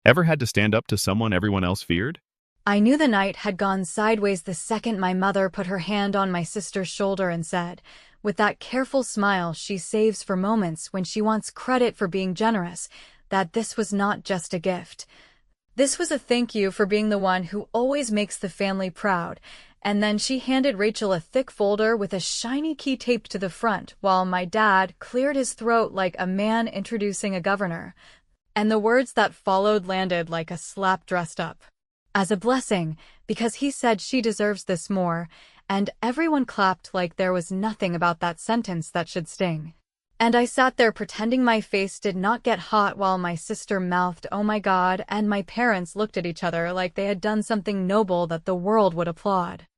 Ever had to stand up to someone everyone else feared? I knew the night had gone sideways the second my mother put her hand on my sister's shoulder and said, with that careful smile she saves for moments when she wants credit for being generous, that this was not just a gift. This was a thank you for being the one who always makes the family proud. And then she handed Rachel a thick folder with a shiny key taped to the front, while my dad cleared his throat like a man introducing a governor. And the words that followed landed like a slap dressed up as a blessing, because he said she deserves this more, and everyone clapped like there was nothing about that sentence that should sting. And I sat there pretending my face did not get hot while my sister mouthed, "Oh my God," and my parents looked at each other like they had done something noble that the world would applaud.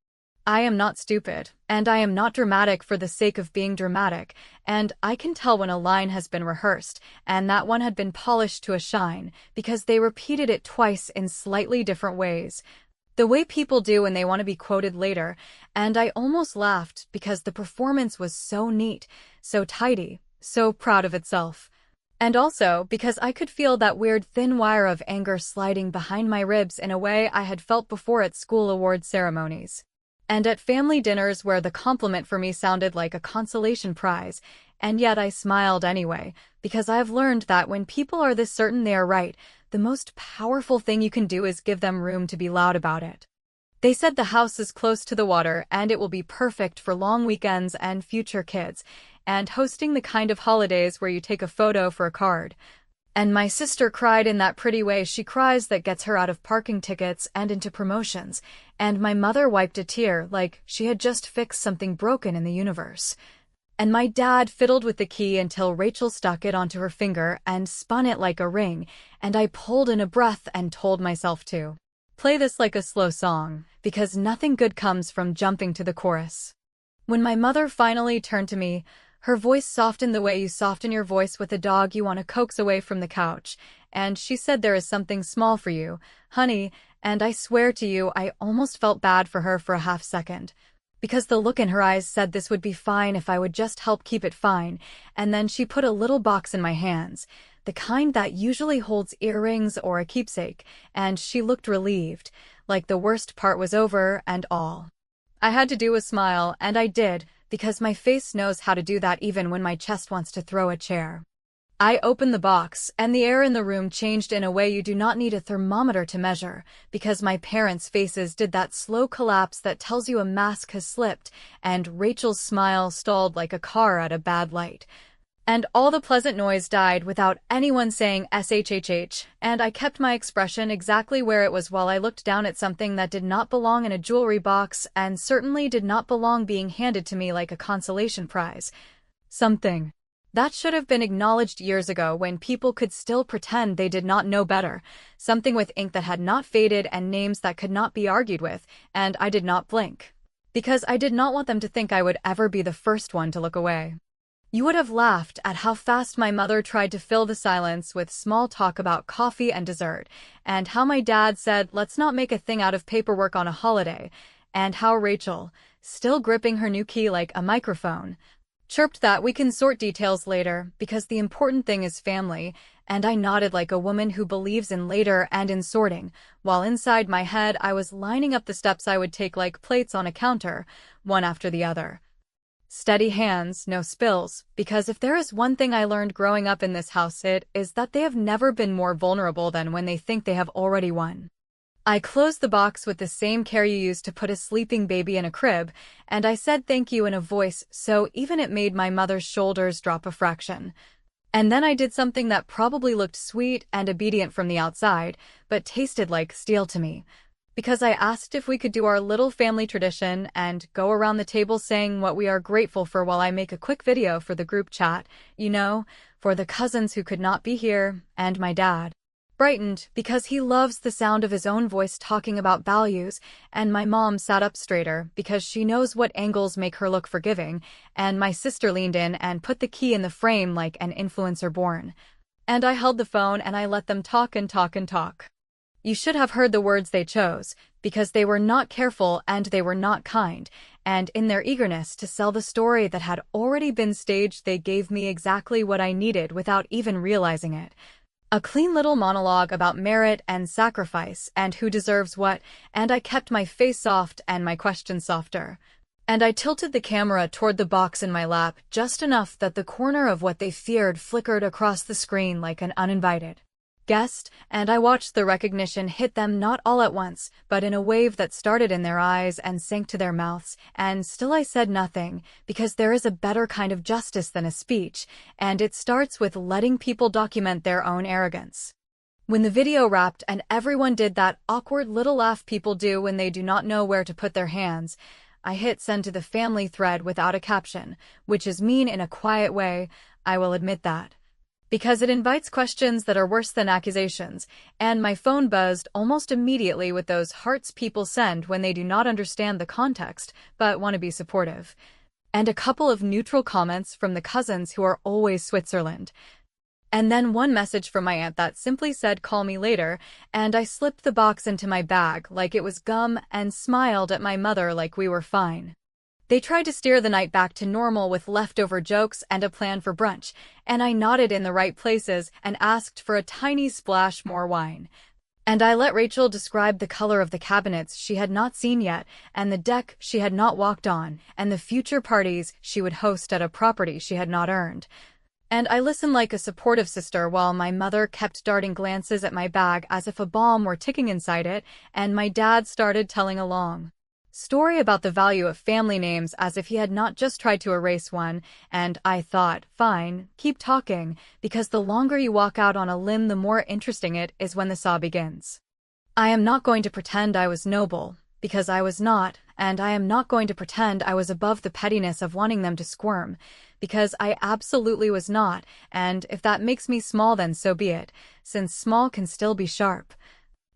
I am not stupid, and I am not dramatic for the sake of being dramatic, and I can tell when a line has been rehearsed, and that one had been polished to a shine, because they repeated it twice in slightly different ways. The way people do when they want to be quoted later, and I almost laughed because the performance was so neat, so tidy, so proud of itself. And also because I could feel that weird thin wire of anger sliding behind my ribs in a way I had felt before at school award ceremonies. And at family dinners where the compliment for me sounded like a consolation prize, and yet I smiled anyway, because I've learned that when people are this certain they are right, the most powerful thing you can do is give them room to be loud about it. They said the house is close to the water and it will be perfect for long weekends and future kids, and hosting the kind of holidays where you take a photo for a card. And my sister cried in that pretty way she cries that gets her out of parking tickets and into promotions, and my mother wiped a tear like she had just fixed something broken in the universe. And my dad fiddled with the key until Rachel stuck it onto her finger and spun it like a ring, and I pulled in a breath and told myself to play this like a slow song, because nothing good comes from jumping to the chorus. When my mother finally turned to me, her voice softened the way you soften your voice with a dog you want to coax away from the couch, and she said, "There is something small for you, honey," and I swear to you I almost felt bad for her for a half second, because the look in her eyes said this would be fine if I would just help keep it fine, and then she put a little box in my hands, the kind that usually holds earrings or a keepsake, and she looked relieved, like the worst part was over and all I had to do was smile, and I did, because my face knows how to do that even when my chest wants to throw a chair. I opened the box, and the air in the room changed in a way you do not need a thermometer to measure, because my parents' faces did that slow collapse that tells you a mask has slipped, and Rachel's smile stalled like a car at a bad light. And all the pleasant noise died without anyone saying SHHH, and I kept my expression exactly where it was while I looked down at something that did not belong in a jewelry box and certainly did not belong being handed to me like a consolation prize. Something that should have been acknowledged years ago when people could still pretend they did not know better. Something with ink that had not faded and names that could not be argued with, and I did not blink. Because I did not want them to think I would ever be the first one to look away. You would have laughed at how fast my mother tried to fill the silence with small talk about coffee and dessert, and how my dad said, "Let's not make a thing out of paperwork on a holiday," and how Rachel, still gripping her new key like a microphone, chirped that we can sort details later because the important thing is family, and I nodded like a woman who believes in later and in sorting, while inside my head I was lining up the steps I would take like plates on a counter, one after the other. Steady hands, no spills, because if there is one thing I learned growing up in this house, it is that they have never been more vulnerable than when they think they have already won. I closed the box with the same care you use to put a sleeping baby in a crib, and I said thank you in a voice so even it made my mother's shoulders drop a fraction. And then I did something that probably looked sweet and obedient from the outside, but tasted like steel to me. Because I asked if we could do our little family tradition and go around the table saying what we are grateful for while I make a quick video for the group chat, for the cousins who could not be here, and my dad brightened because he loves the sound of his own voice talking about values, and my mom sat up straighter because she knows what angles make her look forgiving, and my sister leaned in and put the key in the frame like an influencer born. And I held the phone and I let them talk and talk and talk. You should have heard the words they chose, because they were not careful and they were not kind, and in their eagerness to sell the story that had already been staged they gave me exactly what I needed without even realizing it. A clean little monologue about merit and sacrifice and who deserves what, and I kept my face soft and my questions softer. And I tilted the camera toward the box in my lap just enough that the corner of what they feared flickered across the screen like an uninvited guest, and I watched the recognition hit them not all at once, but in a wave that started in their eyes and sank to their mouths, and still I said nothing, because there is a better kind of justice than a speech, and it starts with letting people document their own arrogance. When the video wrapped and everyone did that awkward little laugh people do when they do not know where to put their hands, I hit send to the family thread without a caption, which is mean in a quiet way, I will admit that. Because it invites questions that are worse than accusations, and my phone buzzed almost immediately with those hearts people send when they do not understand the context, but want to be supportive. And a couple of neutral comments from the cousins who are always Switzerland. And then one message from my aunt that simply said call me later, and I slipped the box into my bag like it was gum and smiled at my mother like we were fine. They tried to steer the night back to normal with leftover jokes and a plan for brunch, and I nodded in the right places and asked for a tiny splash more wine. And I let Rachel describe the color of the cabinets she had not seen yet, and the deck she had not walked on, and the future parties she would host at a property she had not earned. And I listened like a supportive sister while my mother kept darting glances at my bag as if a bomb were ticking inside it, and my dad started telling a long story about the value of family names as if he had not just tried to erase one, and I thought, fine, keep talking, because the longer you walk out on a limb the more interesting it is when the saw begins. I am not going to pretend I was noble, because I was not, and I am not going to pretend I was above the pettiness of wanting them to squirm, because I absolutely was not, and if that makes me small then so be it, since small can still be sharp.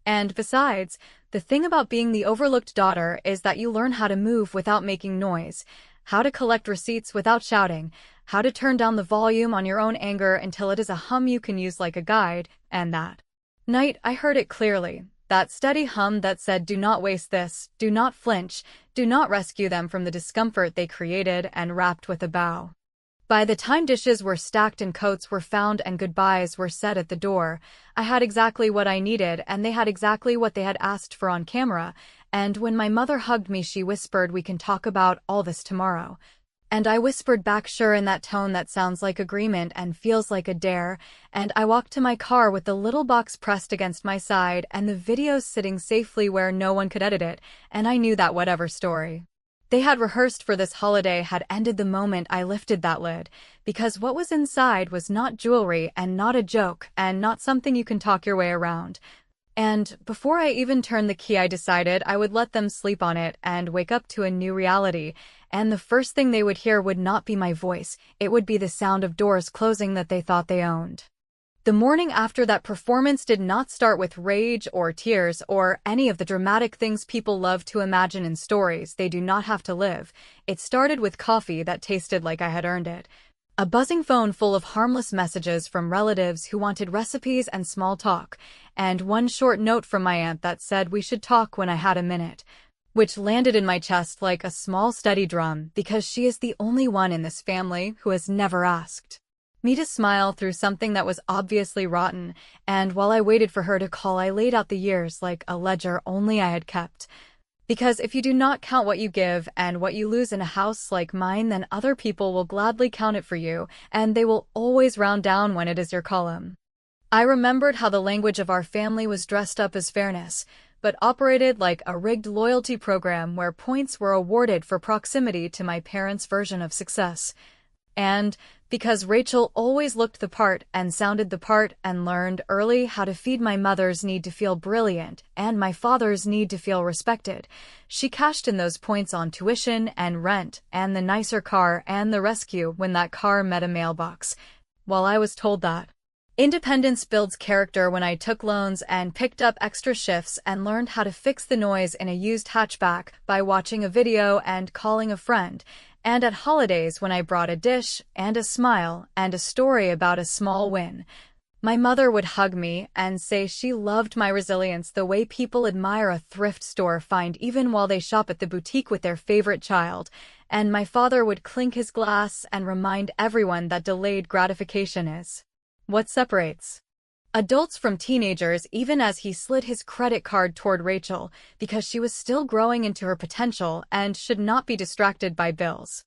And besides, the thing about being the overlooked daughter is that you learn how to move without making noise, how to collect receipts without shouting, how to turn down the volume on your own anger until it is a hum you can use like a guide, and that night I heard it clearly, that steady hum that said do not waste this, do not flinch, do not rescue them from the discomfort they created, and wrapped with a bow. By the time dishes were stacked and coats were found and goodbyes were said at the door, I had exactly what I needed and they had exactly what they had asked for on camera, and when my mother hugged me she whispered we can talk about all this tomorrow. And I whispered back sure in that tone that sounds like agreement and feels like a dare, and I walked to my car with the little box pressed against my side and the video sitting safely where no one could edit it, and I knew that whatever story they had rehearsed for this holiday had ended the moment I lifted that lid, because what was inside was not jewelry and not a joke and not something you can talk your way around. And before I even turned the key I decided I would let them sleep on it and wake up to a new reality, and the first thing they would hear would not be my voice, it would be the sound of doors closing that they thought they owned. The morning after that performance did not start with rage or tears or any of the dramatic things people love to imagine in stories they do not have to live. It started with coffee that tasted like I had earned it. A buzzing phone full of harmless messages from relatives who wanted recipes and small talk, and one short note from my aunt that said we should talk when I had a minute, which landed in my chest like a small steady drum because she is the only one in this family who has never asked me to smile through something that was obviously rotten, and while I waited for her to call I laid out the years like a ledger only I had kept. Because if you do not count what you give and what you lose in a house like mine, then other people will gladly count it for you, and they will always round down when it is your column. I remembered how the language of our family was dressed up as fairness, but operated like a rigged loyalty program where points were awarded for proximity to my parents' version of success. And because Rachel always looked the part and sounded the part and learned early how to feed my mother's need to feel brilliant and my father's need to feel respected, she cashed in those points on tuition and rent and the nicer car and the rescue when that car met a mailbox. While I was told that independence builds character when I took loans and picked up extra shifts and learned how to fix the noise in a used hatchback by watching a video and calling a friend, and at holidays when I brought a dish and a smile and a story about a small win, my mother would hug me and say she loved my resilience the way people admire a thrift store find even while they shop at the boutique with their favorite child, and my father would clink his glass and remind everyone that delayed gratification is what separates Adults from teenagers, even as he slid his credit card toward Rachel, because she was still growing into her potential and should not be distracted by bills.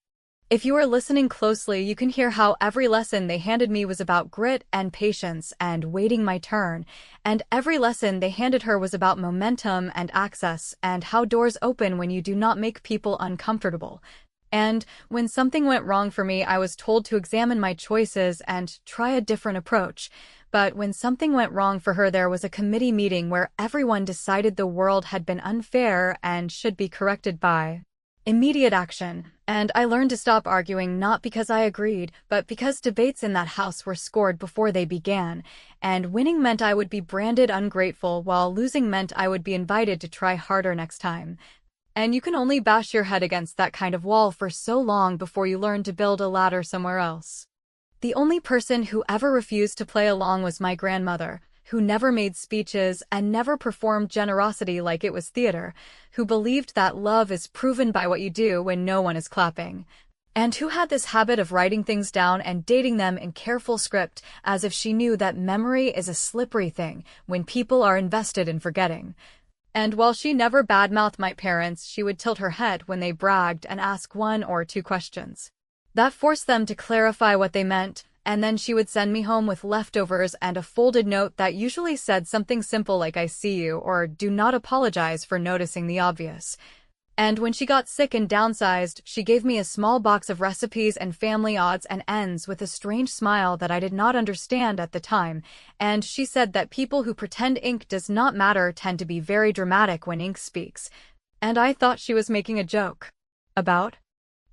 If you are listening closely, you can hear how every lesson they handed me was about grit and patience and waiting my turn, and every lesson they handed her was about momentum and access and how doors open when you do not make people uncomfortable. And when something went wrong for me, I was told to examine my choices and try a different approach. But when something went wrong for her, there was a committee meeting where everyone decided the world had been unfair and should be corrected by immediate action. And I learned to stop arguing, not because I agreed, but because debates in that house were scored before they began, and winning meant I would be branded ungrateful, while losing meant I would be invited to try harder next time. And you can only bash your head against that kind of wall for so long before you learn to build a ladder somewhere else. The only person who ever refused to play along was my grandmother, who never made speeches and never performed generosity like it was theater, who believed that love is proven by what you do when no one is clapping, and who had this habit of writing things down and dating them in careful script as if she knew that memory is a slippery thing when people are invested in forgetting. And while she never badmouthed my parents, she would tilt her head when they bragged and ask one or two questions. That forced them to clarify what they meant, and then she would send me home with leftovers and a folded note that usually said something simple like "I see you" or "Do not apologize for noticing the obvious." And when she got sick and downsized, she gave me a small box of recipes and family odds and ends with a strange smile that I did not understand at the time, and she said that people who pretend ink does not matter tend to be very dramatic when ink speaks. And I thought she was making a joke about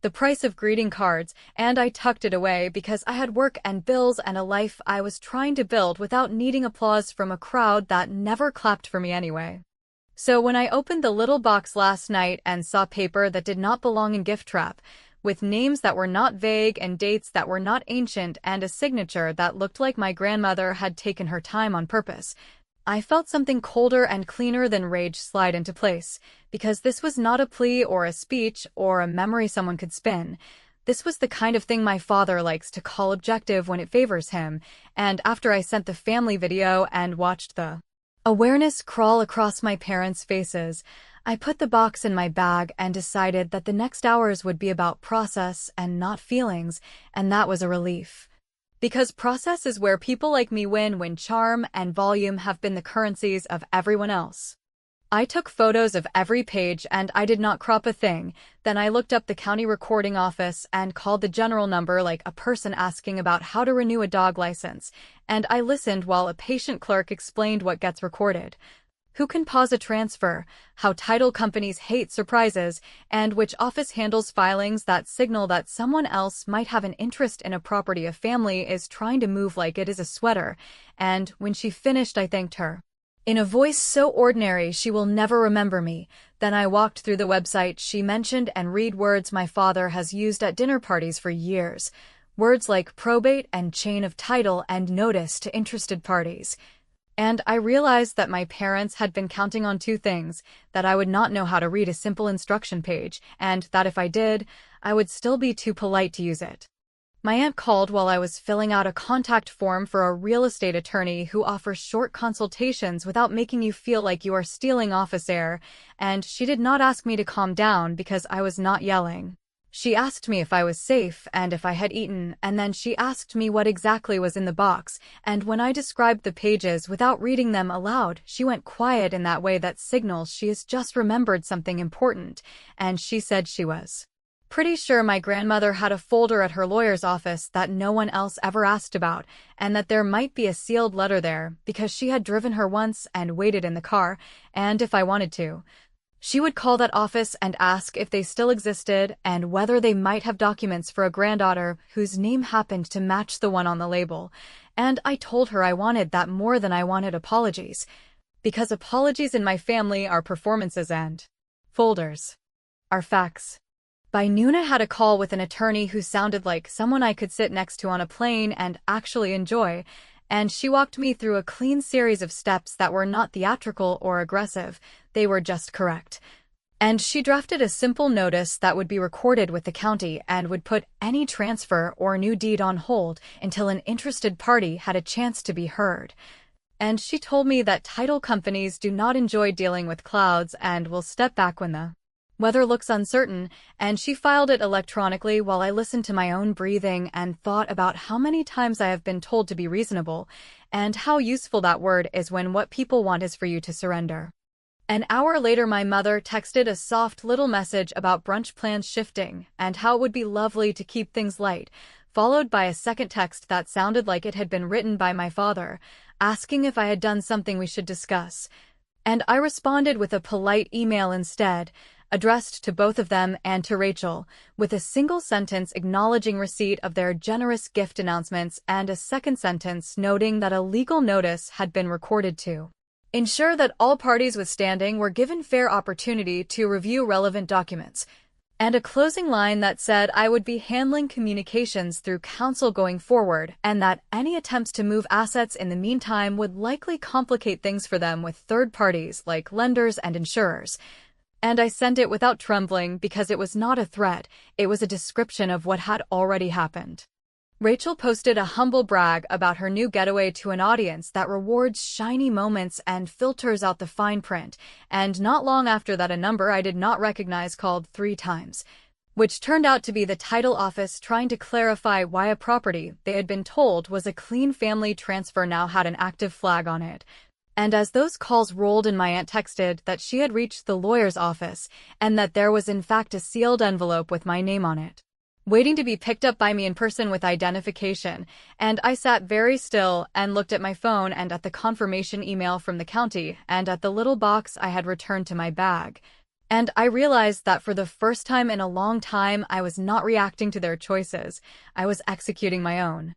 the price of greeting cards, and I tucked it away because I had work and bills and a life I was trying to build without needing applause from a crowd that never clapped for me anyway. So when I opened the little box last night and saw paper that did not belong in gift trap, with names that were not vague and dates that were not ancient and a signature that looked like my grandmother had taken her time on purpose, I felt something colder and cleaner than rage slide into place, because this was not a plea or a speech or a memory someone could spin. This was the kind of thing my father likes to call objective when it favors him, and after I sent the family video and watched the awareness crawl across my parents' faces, I put the box in my bag and decided that the next hours would be about process and not feelings, and that was a relief. Because process is where people like me win when charm and volume have been the currencies of everyone else. I took photos of every page and I did not crop a thing. Then I looked up the county recording office and called the general number like a person asking about how to renew a dog license, and I listened while a patient clerk explained what gets recorded, who can pause a transfer, how title companies hate surprises, and which office handles filings that signal that someone else might have an interest in a property a family is trying to move like it is a sweater. And when she finished, I thanked her in a voice so ordinary she will never remember me. Then I walked through the website she mentioned and read words my father has used at dinner parties for years. Words like probate and chain of title and notice to interested parties. And I realized that my parents had been counting on two things: that I would not know how to read a simple instruction page, and that if I did, I would still be too polite to use it. My aunt called while I was filling out a contact form for a real estate attorney who offers short consultations without making you feel like you are stealing office air, and she did not ask me to calm down because I was not yelling. She asked me if I was safe and if I had eaten, and then she asked me what exactly was in the box, and when I described the pages without reading them aloud, she went quiet in that way that signals she has just remembered something important, and she said she was pretty sure my grandmother had a folder at her lawyer's office that no one else ever asked about, and that there might be a sealed letter there because she had driven her once and waited in the car, and if I wanted to, she would call that office and ask if they still existed and whether they might have documents for a granddaughter whose name happened to match the one on the label. And I told her I wanted that more than I wanted apologies, because apologies in my family are performances and folders are facts. By noon I had a call with an attorney who sounded like someone I could sit next to on a plane and actually enjoy, and she walked me through a clean series of steps that were not theatrical or aggressive, they were just correct. And she drafted a simple notice that would be recorded with the county and would put any transfer or new deed on hold until an interested party had a chance to be heard. And she told me that title companies do not enjoy dealing with clouds and will step back when the weather looks uncertain, and she filed it electronically while I listened to my own breathing and thought about how many times I have been told to be reasonable, and how useful that word is when what people want is for you to surrender. An hour later, my mother texted a soft little message about brunch plans shifting and how it would be lovely to keep things light, followed by a second text that sounded like it had been written by my father, asking if I had done something we should discuss. And I responded with a polite email instead, addressed to both of them and to Rachel, with a single sentence acknowledging receipt of their generous gift announcements and a second sentence noting that a legal notice had been recorded to ensure that all parties withstanding were given fair opportunity to review relevant documents, and a closing line that said I would be handling communications through counsel going forward and that any attempts to move assets in the meantime would likely complicate things for them with third parties like lenders and insurers. And I sent it without trembling because it was not a threat, it was a description of what had already happened. Rachel posted a humble brag about her new getaway to an audience that rewards shiny moments and filters out the fine print, and not long after that a number I did not recognize called 3 times, which turned out to be the title office trying to clarify why a property they had been told was a clean family transfer now had an active flag on it. And as those calls rolled in, my aunt texted that she had reached the lawyer's office and that there was in fact a sealed envelope with my name on it, waiting to be picked up by me in person with identification, and I sat very still and looked at my phone and at the confirmation email from the county and at the little box I had returned to my bag. And I realized that for the first time in a long time I was not reacting to their choices, I was executing my own.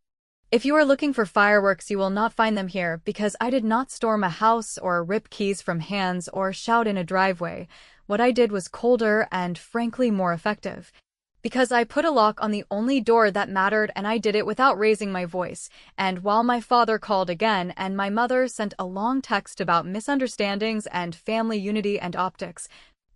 If you are looking for fireworks, you will not find them here because I did not storm a house or rip keys from hands or shout in a driveway. What I did was colder and frankly more effective. Because I put a lock on the only door that mattered, and I did it without raising my voice. And while my father called again and my mother sent a long text about misunderstandings and family unity and optics,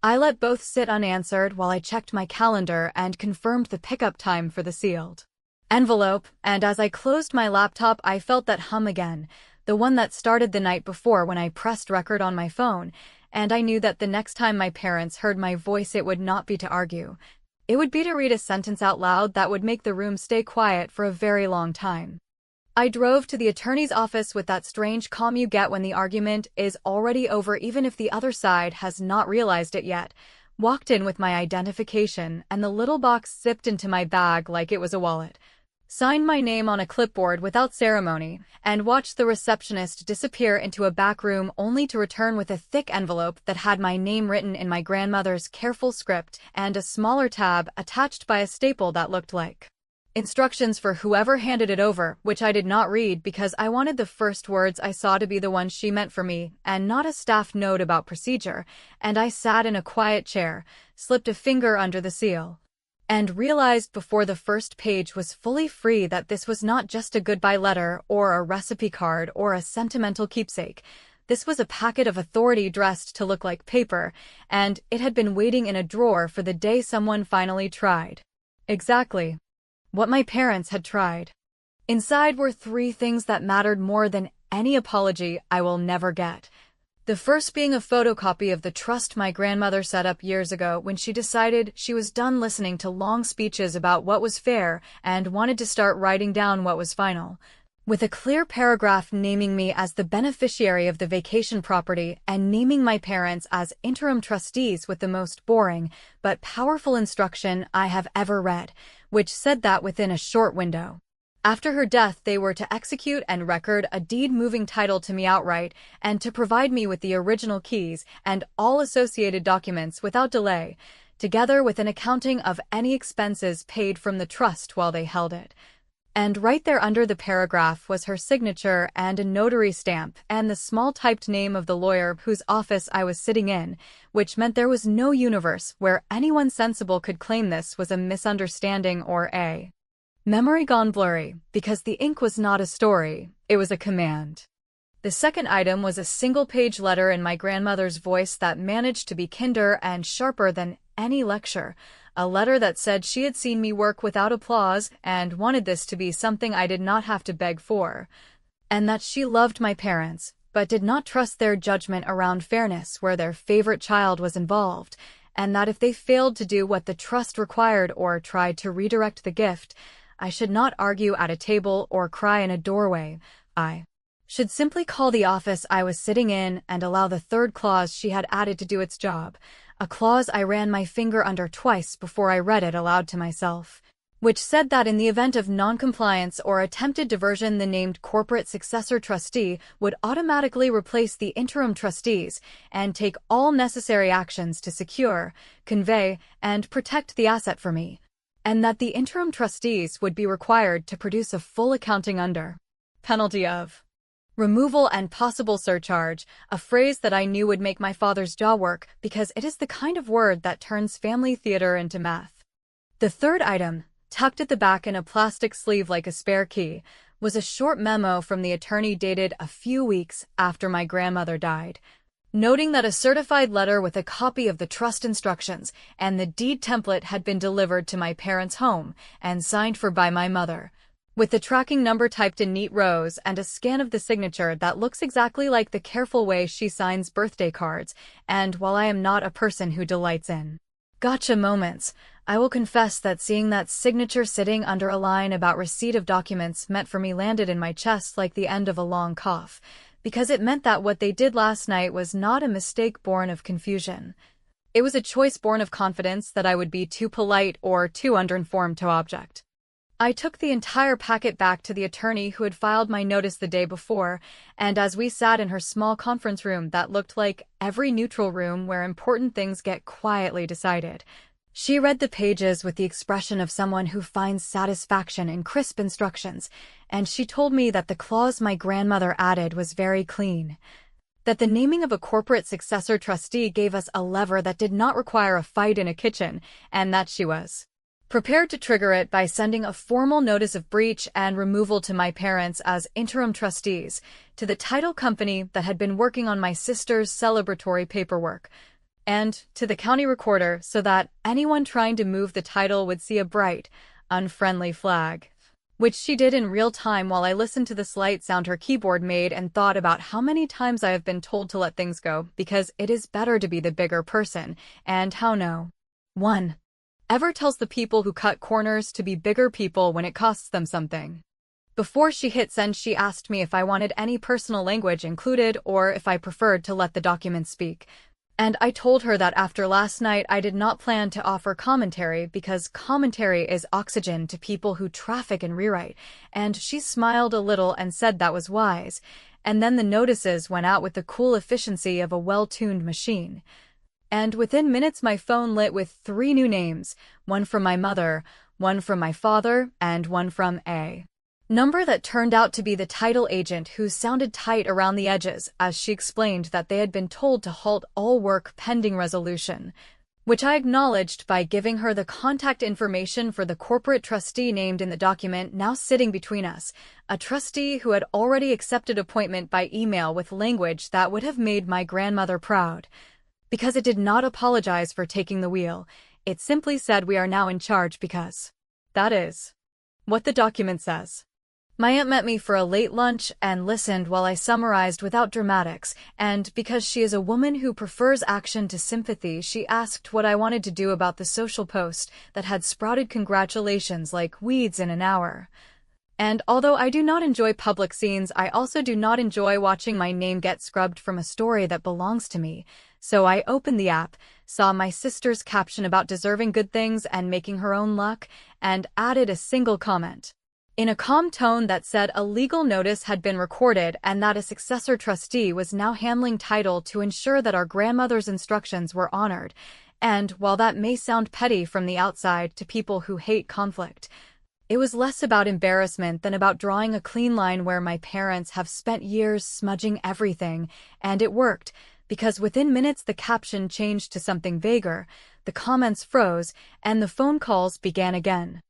I let both sit unanswered while I checked my calendar and confirmed the pickup time for the sealed envelope. And as I closed my laptop, I felt that hum again, the one that started the night before when I pressed record on my phone, and I knew that the next time my parents heard my voice it would not be to argue. It would be to read a sentence out loud that would make the room stay quiet for a very long time. I drove to the attorney's office with that strange calm you get when the argument is already over even if the other side has not realized it yet, walked in with my identification and the little box zipped into my bag like it was a wallet, signed my name on a clipboard without ceremony, and watched the receptionist disappear into a back room only to return with a thick envelope that had my name written in my grandmother's careful script and a smaller tab attached by a staple that looked like instructions for whoever handed it over, which I did not read because I wanted the first words I saw to be the ones she meant for me and not a staff note about procedure, and I sat in a quiet chair, slipped a finger under the seal, and realized before the first page was fully free that this was not just a goodbye letter or a recipe card or a sentimental keepsake. This was a packet of authority dressed to look like paper, and it had been waiting in a drawer for the day someone finally tried exactly what my parents had tried. Inside were 3 things that mattered more than any apology I will never get. The first being a photocopy of the trust my grandmother set up years ago when she decided she was done listening to long speeches about what was fair and wanted to start writing down what was final, with a clear paragraph naming me as the beneficiary of the vacation property and naming my parents as interim trustees with the most boring but powerful instruction I have ever read, which said that within a short window after her death they were to execute and record a deed moving title to me outright and to provide me with the original keys and all associated documents without delay, together with an accounting of any expenses paid from the trust while they held it. And right there under the paragraph was her signature and a notary stamp and the small typed name of the lawyer whose office I was sitting in, which meant there was no universe where anyone sensible could claim this was a misunderstanding or a memory gone blurry, because the ink was not a story, it was a command. The second item was a single-page letter in my grandmother's voice that managed to be kinder and sharper than any lecture, a letter that said she had seen me work without applause and wanted this to be something I did not have to beg for, and that she loved my parents, but did not trust their judgment around fairness where their favorite child was involved, and that if they failed to do what the trust required or tried to redirect the gift, I should not argue at a table or cry in a doorway. I should simply call the office I was sitting in and allow the third clause she had added to do its job, a clause I ran my finger under twice before I read it aloud to myself, which said that in the event of noncompliance or attempted diversion, the named corporate successor trustee would automatically replace the interim trustees and take all necessary actions to secure, convey, and protect the asset for me, and that the interim trustees would be required to produce a full accounting under penalty of removal and possible surcharge, a phrase that I knew would make my father's jaw work because it is the kind of word that turns family theater into math. The third item, tucked at the back in a plastic sleeve like a spare key, was a short memo from the attorney dated a few weeks after my grandmother died, noting that a certified letter with a copy of the trust instructions and the deed template had been delivered to my parents' home and signed for by my mother, with the tracking number typed in neat rows and a scan of the signature that looks exactly like the careful way she signs birthday cards. And while I am not a person who delights in gotcha moments, I will confess that seeing that signature sitting under a line about receipt of documents meant for me landed in my chest like the end of a long cough, because it meant that what they did last night was not a mistake born of confusion. It was a choice born of confidence that I would be too polite or too underinformed to object. I took the entire packet back to the attorney who had filed my notice the day before, and as we sat in her small conference room that looked like every neutral room where important things get quietly decided, she read the pages with the expression of someone who finds satisfaction in crisp instructions, and she told me that the clause my grandmother added was very clean, that the naming of a corporate successor trustee gave us a lever that did not require a fight in a kitchen, and that she was prepared to trigger it by sending a formal notice of breach and removal to my parents as interim trustees, to the title company that had been working on my sister's celebratory paperwork, and to the county recorder so that anyone trying to move the title would see a bright, unfriendly flag, which she did in real time while I listened to the slight sound her keyboard made and thought about how many times I have been told to let things go because it is better to be the bigger person, and how no one ever tells the people who cut corners to be bigger people when it costs them something. Before she hit send, she asked me if I wanted any personal language included or if I preferred to let the document speak, and I told her that after last night I did not plan to offer commentary because commentary is oxygen to people who traffic and rewrite, and she smiled a little and said that was wise, and then the notices went out with the cool efficiency of a well-tuned machine. And within minutes my phone lit with 3 new names, one from my mother, one from my father, and one from a number that turned out to be the title agent who sounded tight around the edges as she explained that they had been told to halt all work pending resolution, which I acknowledged by giving her the contact information for the corporate trustee named in the document now sitting between us, a trustee who had already accepted appointment by email with language that would have made my grandmother proud. Because it did not apologize for taking the wheel, it simply said we are now in charge because that is what the document says. My aunt met me for a late lunch and listened while I summarized without dramatics, and because she is a woman who prefers action to sympathy, she asked what I wanted to do about the social post that had sprouted congratulations like weeds in an hour. And although I do not enjoy public scenes, I also do not enjoy watching my name get scrubbed from a story that belongs to me. So I opened the app, saw my sister's caption about deserving good things and making her own luck, and added a single comment in a calm tone that said a legal notice had been recorded and that a successor trustee was now handling title to ensure that our grandmother's instructions were honored. And while that may sound petty from the outside to people who hate conflict, it was less about embarrassment than about drawing a clean line where my parents have spent years smudging everything, and it worked, because within minutes the caption changed to something vaguer, the comments froze, and the phone calls began again,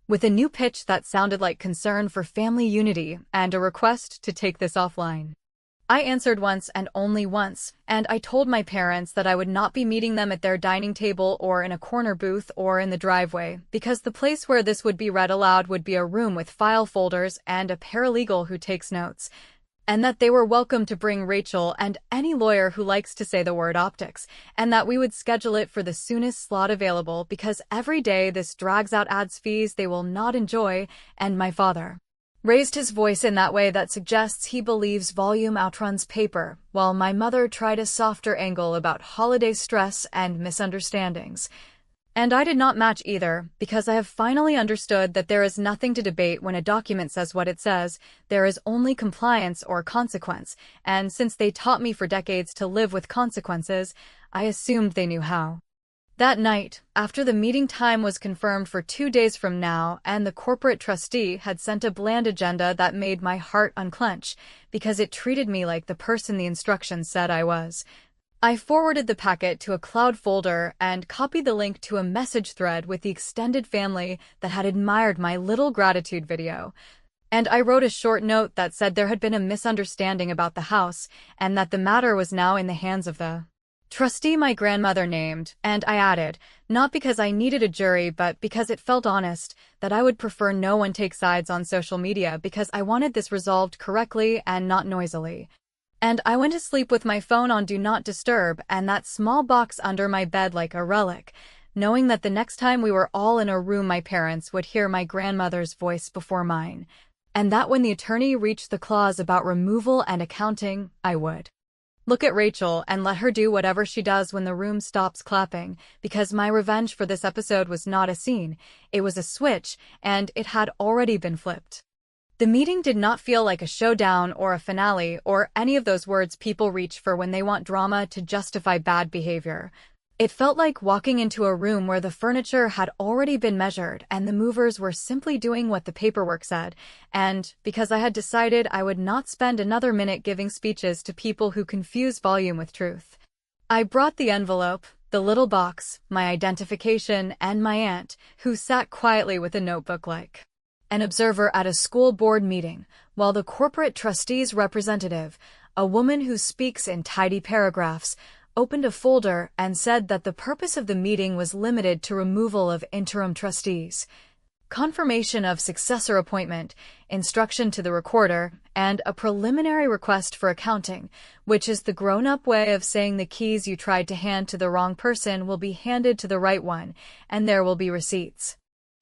with a new pitch that sounded like concern for family unity and a request to take this offline. I answered once and only once, and I told my parents that I would not be meeting them at their dining table or in a corner booth or in the driveway, because the place where this would be read aloud would be a room with file folders and a paralegal who takes notes. and that they were welcome to bring Rachel and any lawyer who likes to say the word optics, and that we would schedule it for the soonest slot available because every day this drags out adds fees they will not enjoy, and my father raised his voice in that way that suggests he believes volume outruns paper, while my mother tried a softer angle about holiday stress and misunderstandings. And I did not match either, because I have finally understood that there is nothing to debate when a document says what it says. There is only compliance or consequence, and since they taught me for decades to live with consequences, I assumed they knew how. That night, after the meeting time was confirmed for 2 days from now and the corporate trustee had sent a bland agenda that made my heart unclench because it treated me like the person the instructions said I was, I forwarded the packet to a cloud folder and copied the link to a message thread with the extended family that had admired my little gratitude video. And I wrote a short note that said there had been a misunderstanding about the house and that the matter was now in the hands of the trustee my grandmother named, and I added, not because I needed a jury but because it felt honest, that I would prefer no one take sides on social media because I wanted this resolved correctly and not noisily. And I went to sleep with my phone on Do Not Disturb and that small box under my bed like a relic, knowing that the next time we were all in a room my parents would hear my grandmother's voice before mine, and that when the attorney reached the clause about removal and accounting, I would look at Rachel and let her do whatever she does when the room stops clapping, because my revenge for this episode was not a scene, it was a switch, and it had already been flipped. The meeting did not feel like a showdown or a finale or any of those words people reach for when they want drama to justify bad behavior. It felt like walking into a room where the furniture had already been measured and the movers were simply doing what the paperwork said, and because I had decided I would not spend another minute giving speeches to people who confuse volume with truth. I brought the envelope, the little box, my identification, and my aunt, who sat quietly with a notebook like an observer at a school board meeting, while the corporate trustee's representative, a woman who speaks in tidy paragraphs, opened a folder and said that the purpose of the meeting was limited to removal of interim trustees, confirmation of successor appointment, instruction to the recorder, and a preliminary request for accounting, which is the grown-up way of saying the keys you tried to hand to the wrong person will be handed to the right one, and there will be receipts.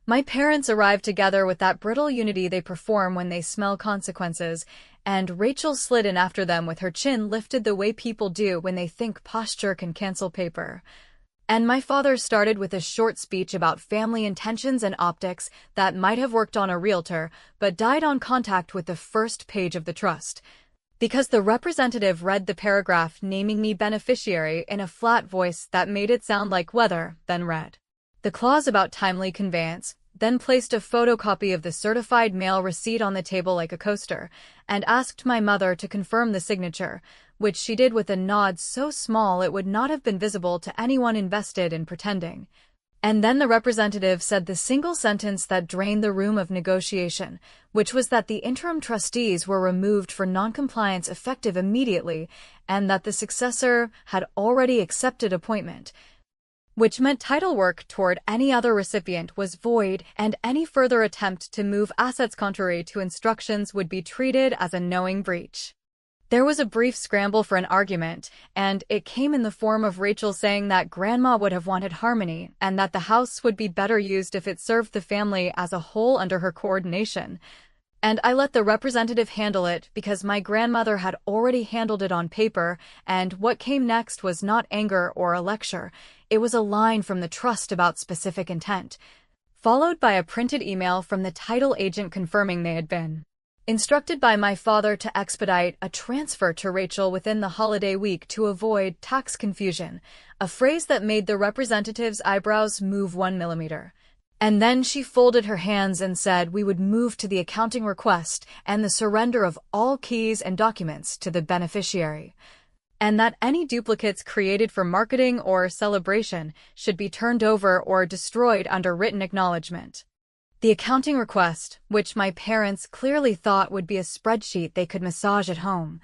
My parents arrived together with that brittle unity they perform when they smell consequences, and Rachel slid in after them with her chin lifted the way people do when they think posture can cancel paper. And my father started with a short speech about family intentions and optics that might have worked on a realtor, but died on contact with the first page of the trust, because the representative read the paragraph naming me beneficiary in a flat voice that made it sound like weather, then read the clause about timely conveyance, then placed a photocopy of the certified mail receipt on the table like a coaster, and asked my mother to confirm the signature, which she did with a nod so small it would not have been visible to anyone invested in pretending. And then the representative said the single sentence that drained the room of negotiation, which was that the interim trustees were removed for noncompliance effective immediately, and that the successor had already accepted appointment, which meant title work toward any other recipient was void, and any further attempt to move assets contrary to instructions would be treated as a knowing breach. There was a brief scramble for an argument, and it came in the form of Rachel saying that Grandma would have wanted harmony, and that the house would be better used if it served the family as a whole under her coordination. And I let the representative handle it because my grandmother had already handled it on paper, and what came next was not anger or a lecture. It was a line from the trust about specific intent, followed by a printed email from the title agent confirming they had been instructed by my father to expedite a transfer to Rachel within the holiday week to avoid tax confusion, a phrase that made the representative's eyebrows move 1 millimeter. And then she folded her hands and said we would move to the accounting request and the surrender of all keys and documents to the beneficiary, and that any duplicates created for marketing or celebration should be turned over or destroyed under written acknowledgement. The accounting request, which my parents clearly thought would be a spreadsheet they could massage at home,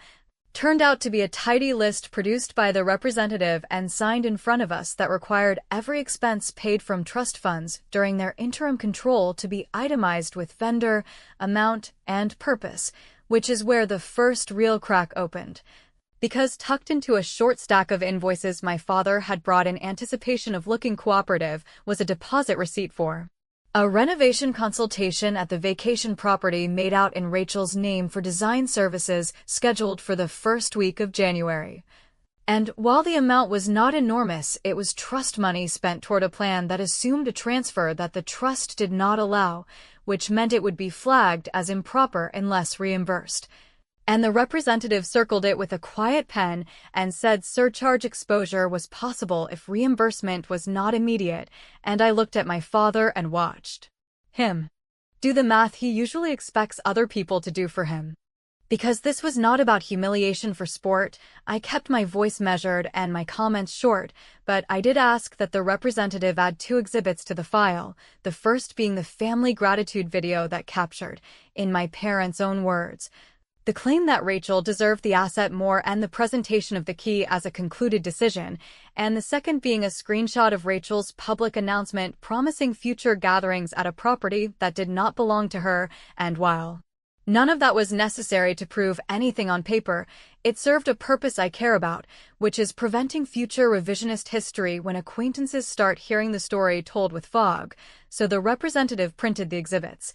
turned out to be a tidy list produced by the representative and signed in front of us that required every expense paid from trust funds during their interim control to be itemized with vendor, amount, and purpose, which is where the first real crack opened. Because tucked into a short stack of invoices my father had brought in anticipation of looking cooperative was a deposit receipt for a renovation consultation at the vacation property made out in Rachel's name for design services scheduled for the first week of January. And while the amount was not enormous, it was trust money spent toward a plan that assumed a transfer that the trust did not allow, which meant it would be flagged as improper unless reimbursed. And the representative circled it with a quiet pen and said surcharge exposure was possible if reimbursement was not immediate, and I looked at my father and watched him do the math he usually expects other people to do for him. Because this was not about humiliation for sport, I kept my voice measured and my comments short, but I did ask that the representative add 2 exhibits to the file, the first being the family gratitude video that captured, in my parents' own words, the claim that Rachel deserved the asset more and the presentation of the key as a concluded decision, and the second being a screenshot of Rachel's public announcement promising future gatherings at a property that did not belong to her, and while none of that was necessary to prove anything on paper, it served a purpose I care about, which is preventing future revisionist history when acquaintances start hearing the story told with fog, so the representative printed the exhibits,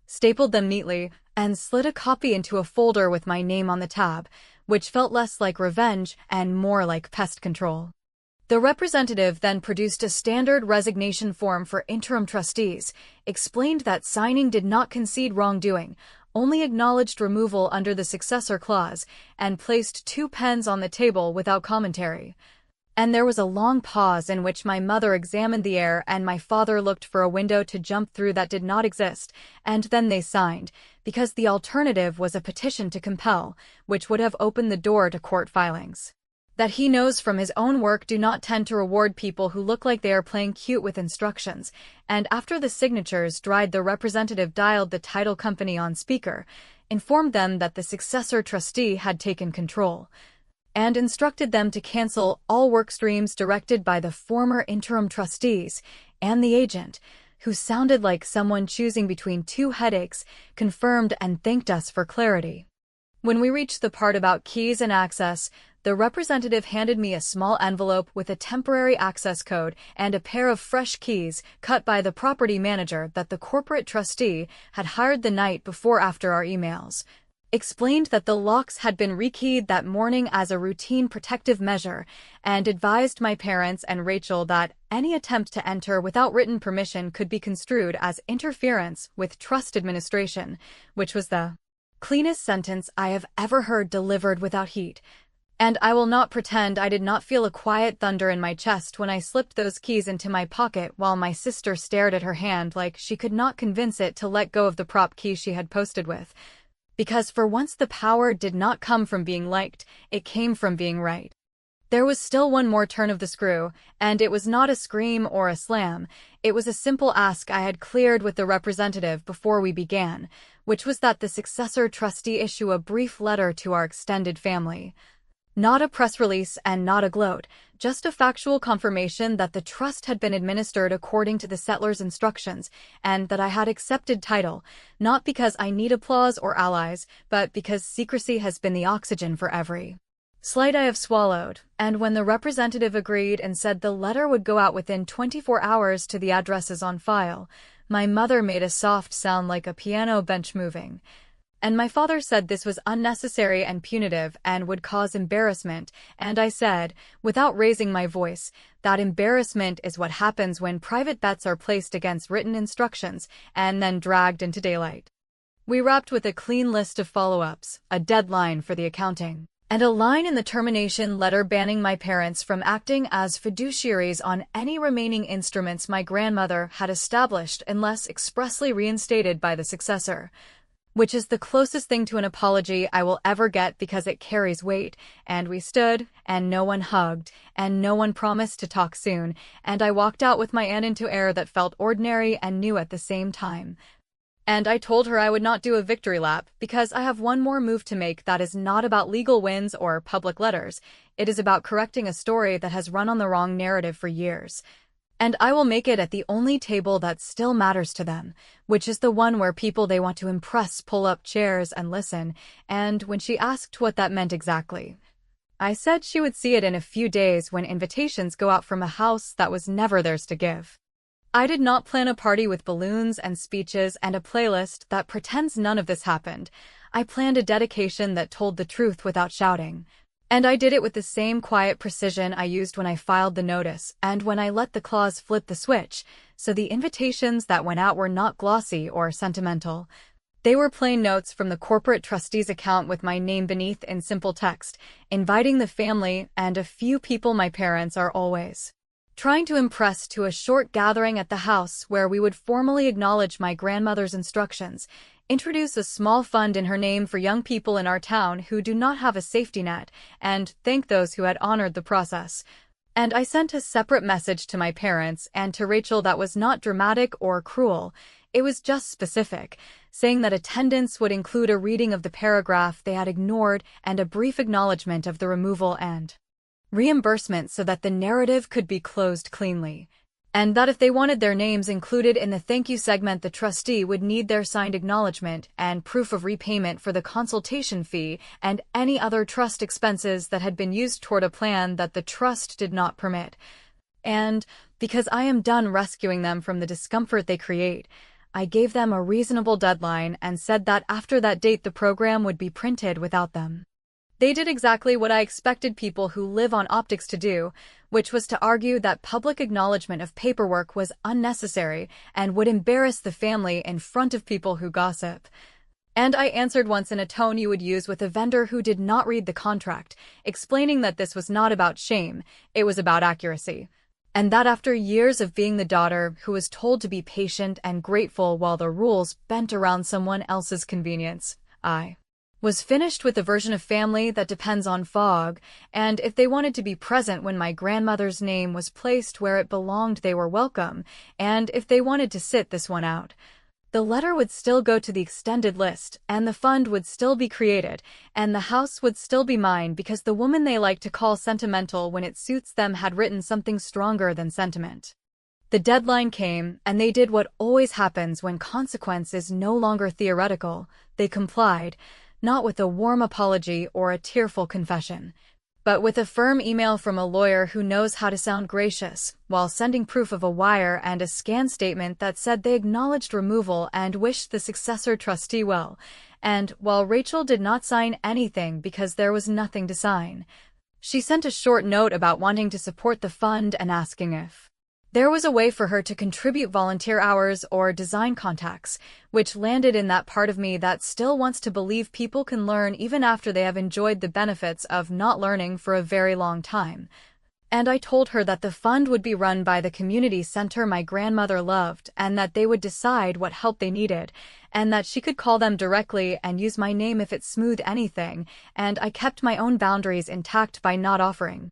stapled them neatly, and slid a copy into a folder with my name on the tab, which felt less like revenge and more like pest control. The representative then produced a standard resignation form for interim trustees, explained that signing did not concede wrongdoing, only acknowledged removal under the successor clause, and placed 2 pens on the table without commentary. And there was a long pause in which my mother examined the air and my father looked for a window to jump through that did not exist, and then they signed, because the alternative was a petition to compel, which would have opened the door to court filings that he knows from his own work do not tend to reward people who look like they are playing cute with instructions, and after the signatures dried the representative dialed the title company on speaker, informed them that the successor trustee had taken control, and instructed them to cancel all work streams directed by the former interim trustees, and the agent, who sounded like someone choosing between 2 headaches, confirmed and thanked us for clarity. When we reached the part about keys and access, the representative handed me a small envelope with a temporary access code and a pair of fresh keys cut by the property manager that the corporate trustee had hired the night before after our emails. Explained that the locks had been rekeyed that morning as a routine protective measure, and advised my parents and Rachel that any attempt to enter without written permission could be construed as interference with trust administration, which was the cleanest sentence I have ever heard delivered without heat. And I will not pretend I did not feel a quiet thunder in my chest when I slipped those keys into my pocket while my sister stared at her hand like she could not convince it to let go of the prop key she had posted with. Because for once the power did not come from being liked, it came from being right. There was still one more turn of the screw, and it was not a scream or a slam, it was a simple ask I had cleared with the representative before we began, which was that the successor trustee issue a brief letter to our extended family. Not a press release and not a gloat, just a factual confirmation that the trust had been administered according to the settler's instructions, and that I had accepted title, not because I need applause or allies, but because secrecy has been the oxygen for every slight I have swallowed, and when the representative agreed and said the letter would go out within 24 hours to the addresses on file, my mother made a soft sound like a piano bench moving. And my father said this was unnecessary and punitive and would cause embarrassment, and I said, without raising my voice, that embarrassment is what happens when private bets are placed against written instructions and then dragged into daylight. We wrapped with a clean list of follow-ups, a deadline for the accounting, and a line in the termination letter banning my parents from acting as fiduciaries on any remaining instruments my grandmother had established unless expressly reinstated by the successor. Which is the closest thing to an apology I will ever get because it carries weight, and we stood, and no one hugged, and no one promised to talk soon, and I walked out with my aunt into air that felt ordinary and new at the same time. And I told her I would not do a victory lap, because I have one more move to make that is not about legal wins or public letters, it is about correcting a story that has run on the wrong narrative for years. And I will make it at the only table that still matters to them, which is the one where people they want to impress pull up chairs and listen. And when she asked what that meant exactly, I said she would see it in a few days when invitations go out from a house that was never theirs to give. I did not plan a party with balloons and speeches and a playlist that pretends none of this happened. I planned a dedication that told the truth without shouting. And I did it with the same quiet precision I used when I filed the notice and when I let the clause flip the switch, so the invitations that went out were not glossy or sentimental. They were plain notes from the corporate trustee's account with my name beneath in simple text, inviting the family and a few people my parents are always trying to impress to a short gathering at the house where we would formally acknowledge my grandmother's instructions, introduce a small fund in her name for young people in our town who do not have a safety net, and thank those who had honored the process. And I sent a separate message to my parents and to Rachel that was not dramatic or cruel. It was just specific, saying that attendance would include a reading of the paragraph they had ignored and a brief acknowledgement of the removal and reimbursement so that the narrative could be closed cleanly. And that if they wanted their names included in the thank you segment, the trustee would need their signed acknowledgement and proof of repayment for the consultation fee and any other trust expenses that had been used toward a plan that the trust did not permit. And because I am done rescuing them from the discomfort they create, I gave them a reasonable deadline and said that after that date the program would be printed without them. They did exactly what I expected people who live on optics to do, which was to argue that public acknowledgement of paperwork was unnecessary and would embarrass the family in front of people who gossip. And I answered once in a tone you would use with a vendor who did not read the contract, explaining that this was not about shame, it was about accuracy. And that after years of being the daughter who was told to be patient and grateful while the rules bent around someone else's convenience, I was finished with the version of family that depends on fog, and if they wanted to be present when my grandmother's name was placed where it belonged they were welcome, and if they wanted to sit this one out, the letter would still go to the extended list, and the fund would still be created, and the house would still be mine because the woman they like to call sentimental when it suits them had written something stronger than sentiment. The deadline came, and they did what always happens when consequence is no longer theoretical. They complied, not with a warm apology or a tearful confession, but with a firm email from a lawyer who knows how to sound gracious, while sending proof of a wire and a scan statement that said they acknowledged removal and wished the successor trustee well. And while Rachel did not sign anything because there was nothing to sign, she sent a short note about wanting to support the fund and asking if there was a way for her to contribute volunteer hours or design contacts, which landed in that part of me that still wants to believe people can learn even after they have enjoyed the benefits of not learning for a very long time. And I told her that the fund would be run by the community center my grandmother loved and that they would decide what help they needed, and that she could call them directly and use my name if it smoothed anything, and I kept my own boundaries intact by not offering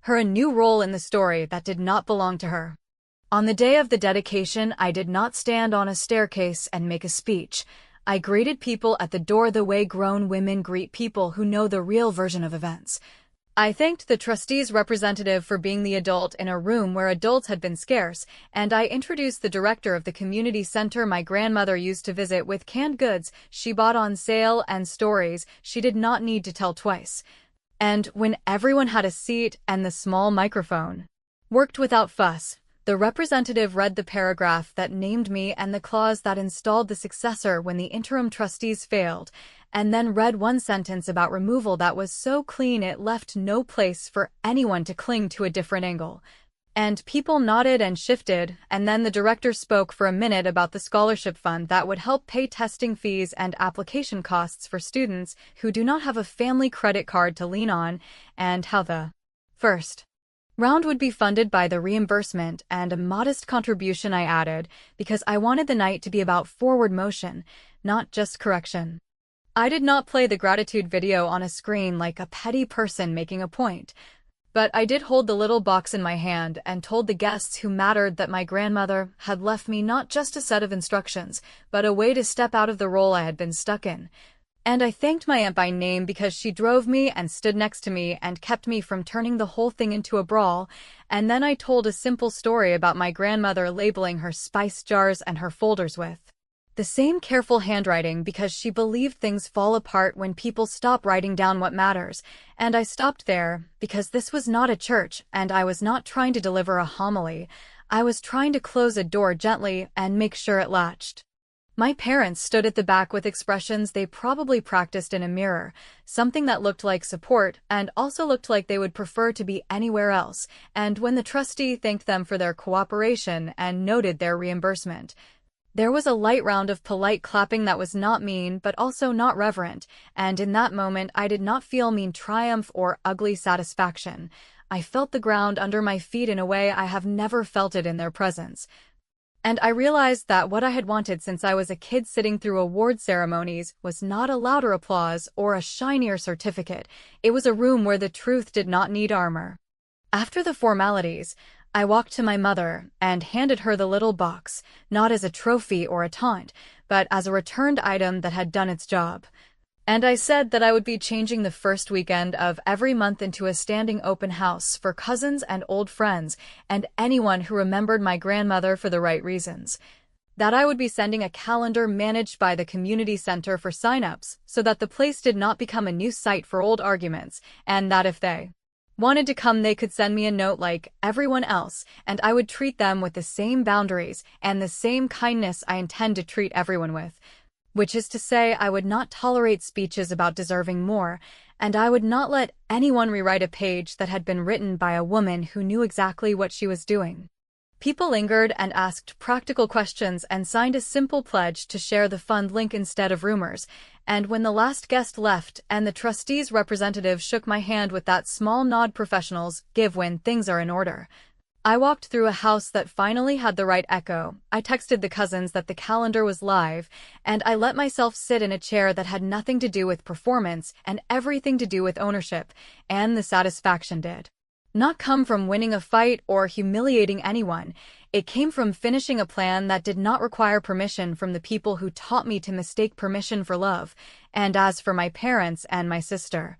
her a new role in the story that did not belong to her. On the day of the dedication, I did not stand on a staircase and make a speech. I greeted people at the door the way grown women greet people who know the real version of events. I thanked the trustee's representative for being the adult in a room where adults had been scarce, and I introduced the director of the community center my grandmother used to visit with canned goods she bought on sale and stories she did not need to tell twice. And when everyone had a seat and the small microphone worked without fuss, the representative read the paragraph that named me and the clause that installed the successor when the interim trustees failed, and then read one sentence about removal that was so clean it left no place for anyone to cling to a different angle. And people nodded and shifted, and then the director spoke for a minute about the scholarship fund that would help pay testing fees and application costs for students who do not have a family credit card to lean on, and how the first round would be funded by the reimbursement and a modest contribution I added because I wanted the night to be about forward motion, not just correction. I did not play the gratitude video on a screen like a petty person making a point, but I did hold the little box in my hand and told the guests who mattered that my grandmother had left me not just a set of instructions, but a way to step out of the role I had been stuck in. And I thanked my aunt by name because she drove me and stood next to me and kept me from turning the whole thing into a brawl. And then I told a simple story about my grandmother labeling her spice jars and her folders with the same careful handwriting because she believed things fall apart when people stop writing down what matters. And I stopped there because this was not a church and I was not trying to deliver a homily. I was trying to close a door gently and make sure it latched. My parents stood at the back with expressions they probably practiced in a mirror, something that looked like support and also looked like they would prefer to be anywhere else, and when the trustee thanked them for their cooperation and noted their reimbursement, there was a light round of polite clapping that was not mean but also not reverent, and in that moment I did not feel mean triumph or ugly satisfaction. I felt the ground under my feet in a way I have never felt it in their presence. And I realized that what I had wanted since I was a kid sitting through award ceremonies was not a louder applause or a shinier certificate. It was a room where the truth did not need armor. After the formalities, I walked to my mother and handed her the little box, not as a trophy or a taunt, but as a returned item that had done its job. And I said that I would be changing the first weekend of every month into a standing open house for cousins and old friends and anyone who remembered my grandmother for the right reasons. That I would be sending a calendar managed by the community center for sign-ups so that the place did not become a new site for old arguments, and that if they wanted to come they could send me a note like everyone else, and I would treat them with the same boundaries and the same kindness I intend to treat everyone with. Which is to say, I would not tolerate speeches about deserving more, and I would not let anyone rewrite a page that had been written by a woman who knew exactly what she was doing. People lingered and asked practical questions and signed a simple pledge to share the fund link instead of rumors, and when the last guest left and the trustee's representative shook my hand with that small nod professionals give when things are in order, I walked through a house that finally had the right echo. I texted the cousins that the calendar was live, and I let myself sit in a chair that had nothing to do with performance and everything to do with ownership, and the satisfaction did not come from winning a fight or humiliating anyone. It came from finishing a plan that did not require permission from the people who taught me to mistake permission for love. And as for my parents and my sister,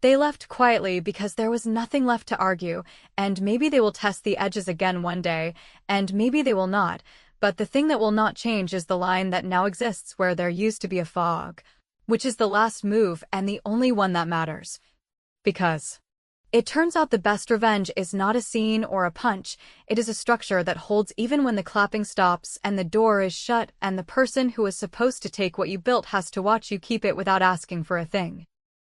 they left quietly because there was nothing left to argue, and maybe they will test the edges again one day, and maybe they will not, but the thing that will not change is the line that now exists where there used to be a fog, which is the last move and the only one that matters. Because it turns out the best revenge is not a scene or a punch, it is a structure that holds even when the clapping stops and the door is shut and the person who is supposed to take what you built has to watch you keep it without asking for a thing.